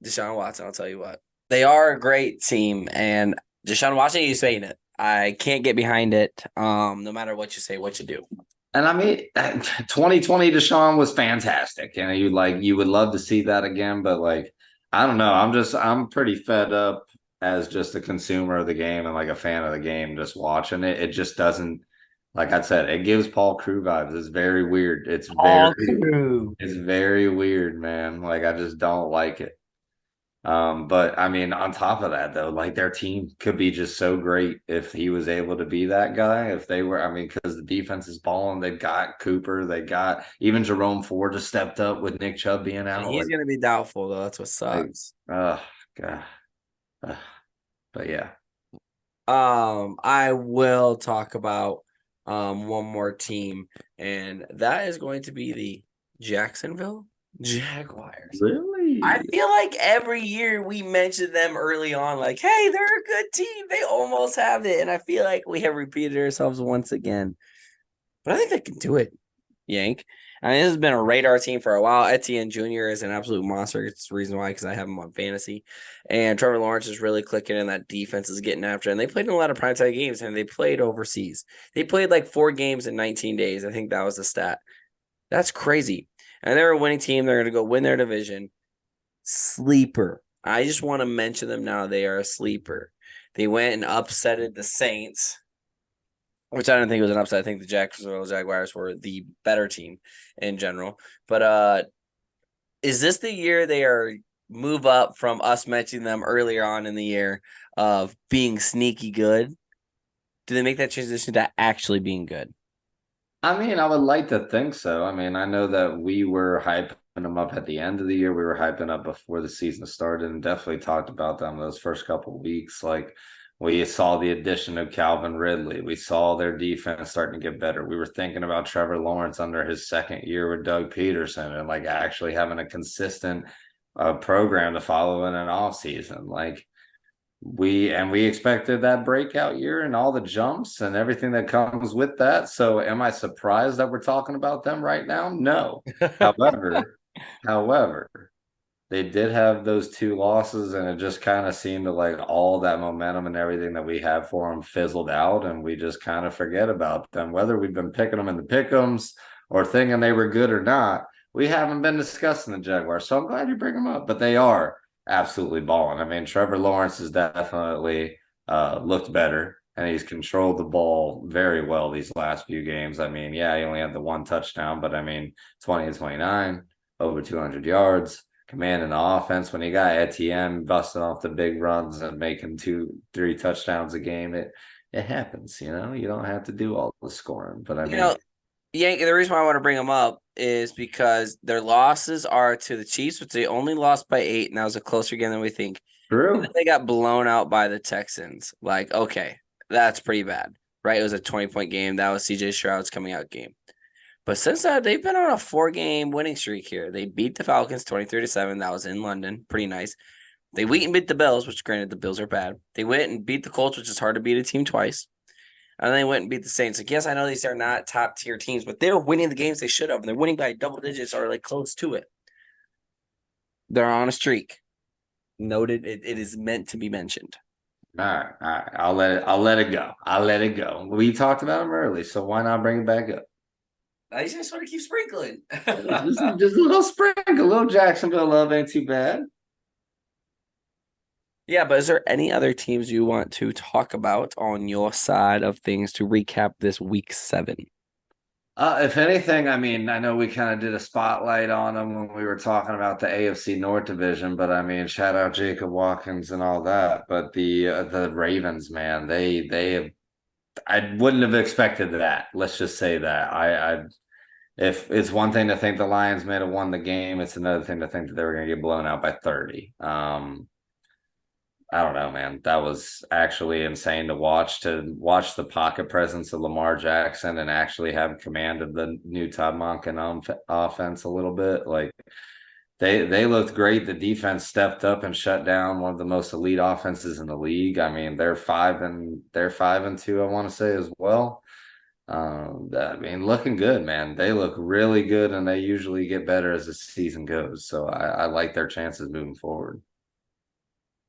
Deshaun Watson, I'll tell you what, they are a great team, and Deshaun Watson, you saying it. I can't get behind it. No matter what you say, what you do. And I mean, 2020 Deshaun was fantastic. You would love to see that again, but like, I don't know. I'm pretty fed up as just a consumer of the game and like a fan of the game, just watching it. It just doesn't, like I said, it gives Paul Crew vibes. It's very weird. All true. It's very weird, man. Like, I just don't like it. But I mean, on top of that, though, like their team could be just so great if he was able to be that guy. If they were, I mean, because the defense is balling, they got Cooper, they got even Jerome Ford just stepped up with Nick Chubb being And out. he's gonna be doubtful though. That's what Like, sucks. oh God. Ugh. But yeah, I will talk about one more team, and that is going to be the Jacksonville Jaguars. I really. feel like every year we mention them early on, like, hey, they're a good team. They almost have it. And I feel like we have repeated ourselves once again. But I think they can do it, Yank. I mean, this has been a radar team for a while. Etienne Jr. is an absolute monster. It's the reason why, because I have him on fantasy. And Trevor Lawrence is really clicking, and that defense is getting after. And they played in a lot of primetime games, and they played overseas. They played like 4 games in 19 days. I think that was the stat. That's crazy. And they're a winning team. They're going to go win their division. Sleeper. I just want to mention them now. They are a sleeper. They went and upsetted the Saints, which I don't think was an upset. I think the Jacksonville Jaguars were the better team in general. But is this the year they are move up from us mentioning them earlier on in the year of being sneaky good? Do they make that transition to actually being good? I mean, I would like to think so. I mean, I know that we were hyping them up at the end of the year. We were hyping up before the season started and definitely talked about them those first couple of weeks. Like we saw the addition of Calvin Ridley. We saw their defense starting to get better. We were thinking about Trevor Lawrence under his second year with Doug Peterson and like actually having a consistent program to follow in an off season. Like we expected that breakout year and all the jumps and everything that comes with that. So am I surprised that we're talking about them right now? No. However, they did have those two losses and it just kind of seemed to like all that momentum and everything that we had for them fizzled out and we just kind of forget about them. Whether we've been picking them in the pick'ems or thinking they were good or not, we haven't been discussing the Jaguars. So I'm glad you bring them up, but they are absolutely balling. I mean, Trevor Lawrence has definitely looked better and he's controlled the ball very well these last few games. I mean, yeah, he only had the one touchdown, but I mean, 20 to 29, over 200 yards, commanding the offense. When you got Etienne busting off the big runs and making 2, 3 touchdowns a game, it happens. You don't have to do all the scoring, but I You mean, know, the reason why I want to bring them up is because their losses are to the Chiefs, which they only lost by 8, and that was a closer game than we think. And true. then they got blown out by the Texans. Like, okay, that's pretty bad, right? It was a 20-point game. That was CJ Stroud's coming out game. But since that, they've been on a 4-game winning streak here. They beat the Falcons 23-7. That was in London. Pretty nice. They went and beat the Bills, which granted the Bills are bad. They went and beat the Colts, which is hard to beat a team twice. And then they went and beat the Saints. Like, yes, I know these are not top tier teams, but they're winning the games they should have. And they're winning by double digits or like close to it. They're on a streak. Noted. It is meant to be mentioned. All right. I'll let it go. I'll let it go. We talked about them early, so why not bring it back up? I just want to keep sprinkling. Just a little sprinkle, a little Jacksonville love ain't too bad. Yeah, but is there any other teams you want to talk about on your side of things to recap this week 7? If anything, I mean, I know we kind of did a spotlight on them when we were talking about the AFC North division, but I mean, shout out Jacob Watkins and all that. But the Ravens, man, they I wouldn't have expected that. Let's just say that. If it's one thing to think the Lions may have won the game, it's another thing to think that they were going to get blown out by 30. I don't know, man. That was actually insane to watch the pocket presence of Lamar Jackson and actually have command of the new Todd Monken offense a little bit. Like they looked great. The defense stepped up and shut down one of the most elite offenses in the league. I mean, they're 5-2, I want to say as well. I mean, looking good, man. They look really good, and they usually get better as the season goes. So I like their chances moving forward.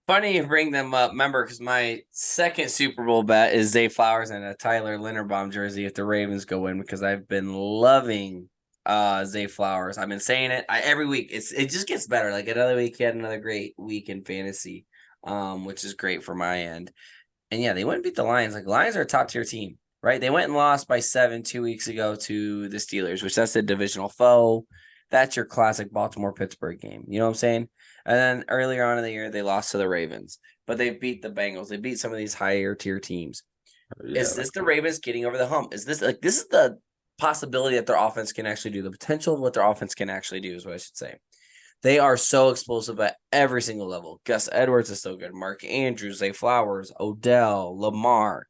Funny you bring them up. Remember, because my second Super Bowl bet is Zay Flowers and a Tyler Linderbaum jersey if the Ravens go in because I've been loving Zay Flowers. I've been saying it every week. It just gets better. Like another week, he had another great week in fantasy, which is great for my end. And yeah, they went and beat the Lions. Like Lions are a top tier team, right? They went and lost by 7 2 weeks ago to the Steelers, which that's a divisional foe. That's your classic Baltimore Pittsburgh game. You know what I'm saying? And then earlier on in the year, they lost to the Ravens, but they beat the Bengals. They beat some of these higher tier teams. Yeah, Is this the Ravens getting over the hump? Is this the possibility that their offense can actually do, the potential of what their offense can actually do is what I should say. They are so explosive at every single level. Gus Edwards is so good. Mark Andrews, Zay Flowers, Odell, Lamar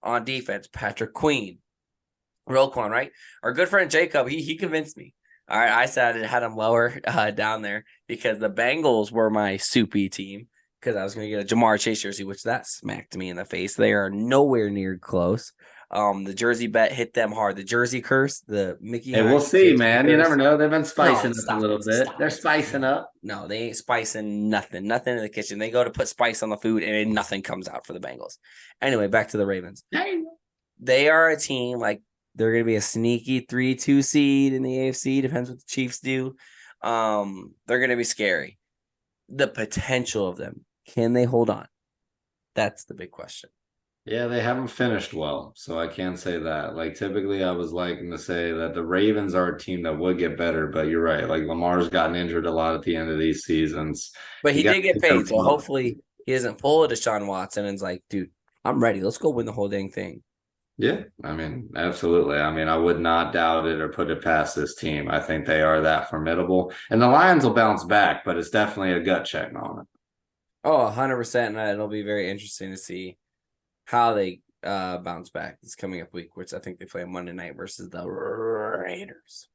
on defense, Patrick Queen, Roquan, right? Our good friend Jacob, he convinced me. All right, I said I had him lower down there because the Bengals were my soupy team because I was going to get a Jamar Chase jersey, which that smacked me in the face. They are nowhere near close. The jersey bet hit them hard. The jersey curse, the Mickey hey, we'll Hines see, jersey man. You curse. never know. They've been No, spicing up a stop little it. bit. Stop They're it. spicing up. No, they ain't spicing nothing. Nothing in the kitchen. They go to put spice on the food and nothing comes out for the Bengals. Anyway, back to the Ravens. They are a team like they're going to be a sneaky 3-2 seed in the AFC. Depends what the Chiefs do. They're going to be scary. The potential of them. Can they hold on? That's the big question. Yeah, they haven't finished well, so I can't say that. Like typically I was liking to say that the Ravens are a team that would get better, but you're right. Like Lamar's gotten injured a lot at the end of these seasons. But You he got did get to paid, so hopefully he doesn't pull a Deshaun Watson and is like, dude, I'm ready. Let's go win the whole dang thing. Yeah, I mean, absolutely. I mean, I would not doubt it or put it past this team. I think they are that formidable. And the Lions will bounce back, but it's definitely a gut check moment. Oh, 100%. And it'll be very interesting to see how they bounce back this coming up week, which I think they play on Monday night versus the Raiders.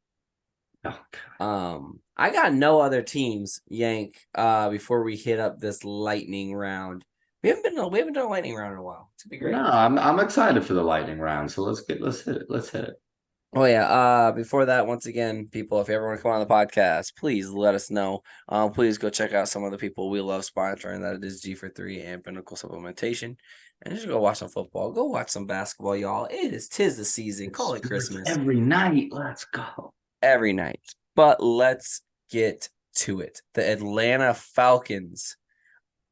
Oh, I got no other teams, Yank, before we hit up this lightning round. We haven't done a lightning round in a while. It's gonna be great. no, I'm excited for the lightning round. So let's hit it. Let's hit it. Oh yeah. Before that, once again, people, if you ever want to come on the podcast, please let us know. Please go check out some of the people we love sponsoring. That is G for 3 and Pinnacle Supplementation. And just go watch some football. Go watch some basketball, y'all. Tis the season. Call it Christmas. Every night. Let's go. Every night. But let's get to it. The Atlanta Falcons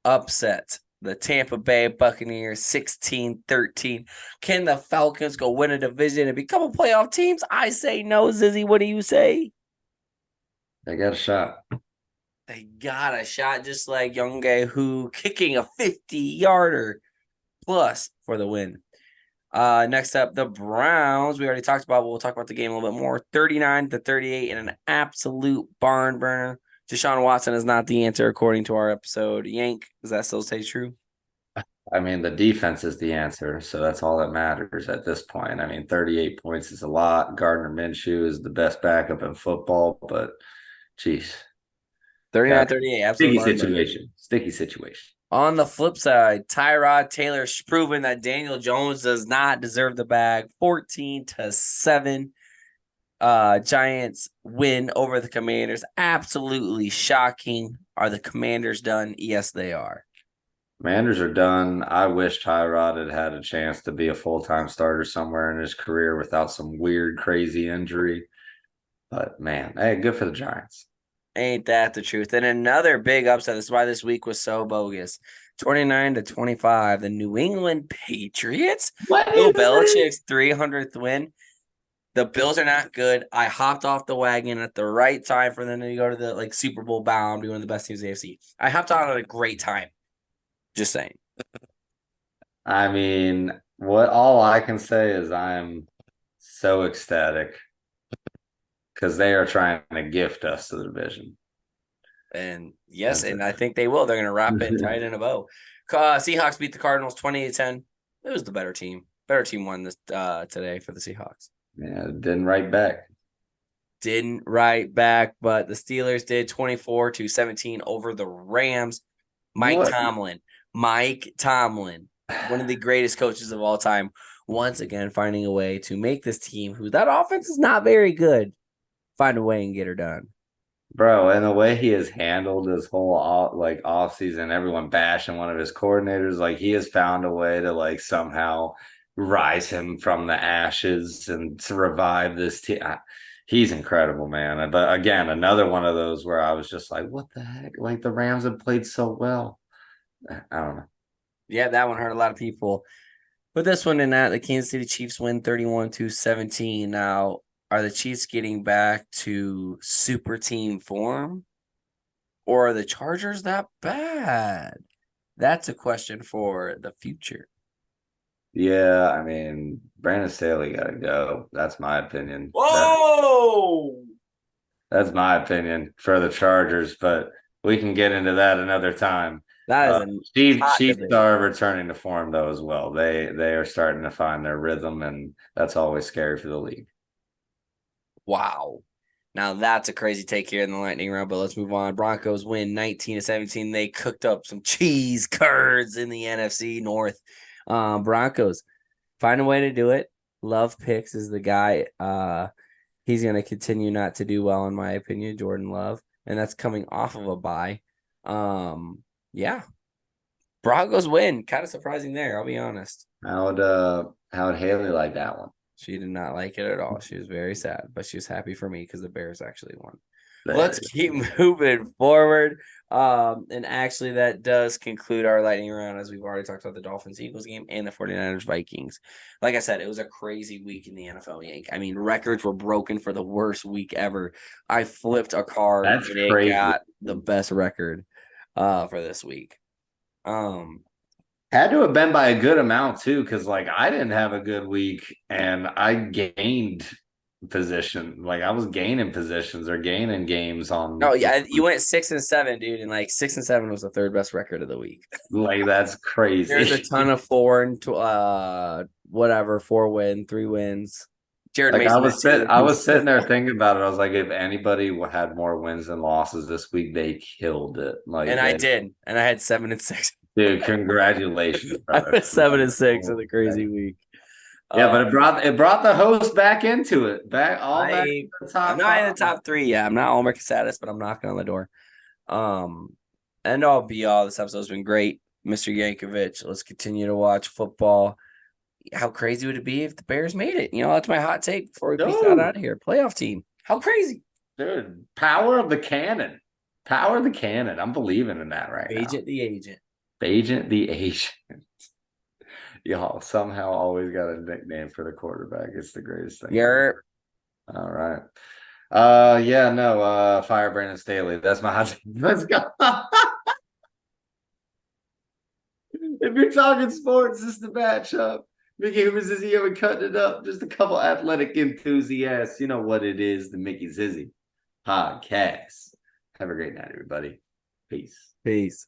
upset the Tampa Bay Buccaneers 16-13. Can the Falcons go win a division and become a playoff team? I say no, Zizzy. What do you say? They got a shot. They got a shot just like Young who kicking a 50-yarder plus for the win. Next up, the Browns. We already talked about, but we'll talk about the game a little bit more. 39-38 in an absolute barn burner. Deshaun Watson is not the answer according to our episode. Yank, does that still stay true? I mean, the defense is the answer, so that's all that matters at this point. I mean, 38 points is a lot. Gardner Minshew is the best backup in football, but geez. 39-38, absolute barn burner. Sticky situation. On the flip side, Tyrod Taylor's proven that Daniel Jones does not deserve the bag. 14-7. Giants win over the Commanders. Absolutely shocking. Are the Commanders done? Yes, they are. Commanders are done. I wish Tyrod had had a chance to be a full-time starter somewhere in his career without some weird, crazy injury. But man, hey, good for the Giants. Ain't that the truth? And another big upset. That's why this week was so bogus. 29-25. The New England Patriots. Bill Belichick's 300th win. The Bills are not good. I hopped off the wagon at the right time for them to go to the Super Bowl bound, be one of the best teams in the AFC. I hopped on at a great time. Just saying. I mean, what all I can say is I'm so ecstatic because they are trying to gift us the division. And yes, and I think they will. They're going to wrap it and tie it in a bow. Seahawks beat the Cardinals 28-10. It was the better team. Better team won this today for the Seahawks. Yeah, didn't write back. Didn't write back, but the Steelers did 24-17 over the Rams. Mike Tomlin, one of the greatest coaches of all time, once again finding a way to make this team, who that offense is not very good, find a way and get her done. Bro, and the way he has handled this whole off season, everyone bashing one of his coordinators, like he has found a way to somehow rise him from the ashes and to revive this team. He's incredible, man. But again, another one of those where I was just like, what the heck? Like the Rams have played so well. I don't know. Yeah, that one hurt a lot of people. But this one in that, the Kansas City Chiefs win 31-17. Now, are the Chiefs getting back to super team form? Or are the Chargers that bad? That's a question for the future. Yeah, I mean, Brandon Staley got to go. That's my opinion. Whoa! That's my opinion for the Chargers, but we can get into that another time. That is Chiefs are returning to form though as well. They are starting to find their rhythm, and that's always scary for the league. Wow. Now that's a crazy take here in the lightning round, but let's move on. Broncos win 19-17. They cooked up some cheese curds in the NFC North. Broncos find a way to do it. Love Picks is the guy. He's going to continue not to do well, in my opinion, Jordan Love, and that's coming off of a bye. Yeah. Broncos win. Kind of surprising there, I'll be honest. How'd Haley like that one? She did not like it at all. She was very sad, but she was happy for me because the Bears actually won. Let's keep moving forward. And actually, that does conclude our lightning round, as we've already talked about the Dolphins-Eagles game and the 49ers-Vikings. Like I said, it was a crazy week in the NFL, Yank. I mean, records were broken for the worst week ever. I flipped a card That's and it crazy. got the best record for this week. Had to have been by a good amount too, because like I didn't have a good week and I gained position. Like I was gaining positions or gaining games on. Oh yeah, you went 6-7, dude, and like 6-7 was the third best record of the week. Like that's crazy. There's a ton of 4 win, 3 wins. Jared Like Mason had 2. I was sitting there thinking about it. I was like, if anybody had more wins than losses this week, they killed it. And Like I they, did, and I had 7-6. dude, congratulations, I brother. was 7-6 in the crazy week. Yeah, but it brought the host back into it. Back to the I'm top not in the five. top 3. Yeah, I'm not All-American status, but I'm knocking on the door. And all be all, this episode's been great, Mr. Yankovic. Let's continue to watch football. How crazy would it be if the Bears made it? You know, that's my hot take before we peace out of here. Playoff team. How crazy? Dude, power of the cannon. Power of the cannon. I'm believing in that right now. Agent the agent. Agent the agent. Y'all somehow always got a nickname for the quarterback. It's the greatest thing. You're all right. Fire Brandon Staley. That's my hot take. Let's go. If you're talking sports, this is the matchup. Mickey Hoover Zizzy ever cutting it up. Just a couple athletic enthusiasts. You know what it is, the Mickey Zizzy podcast. Have a great night, everybody. Peace. Peace.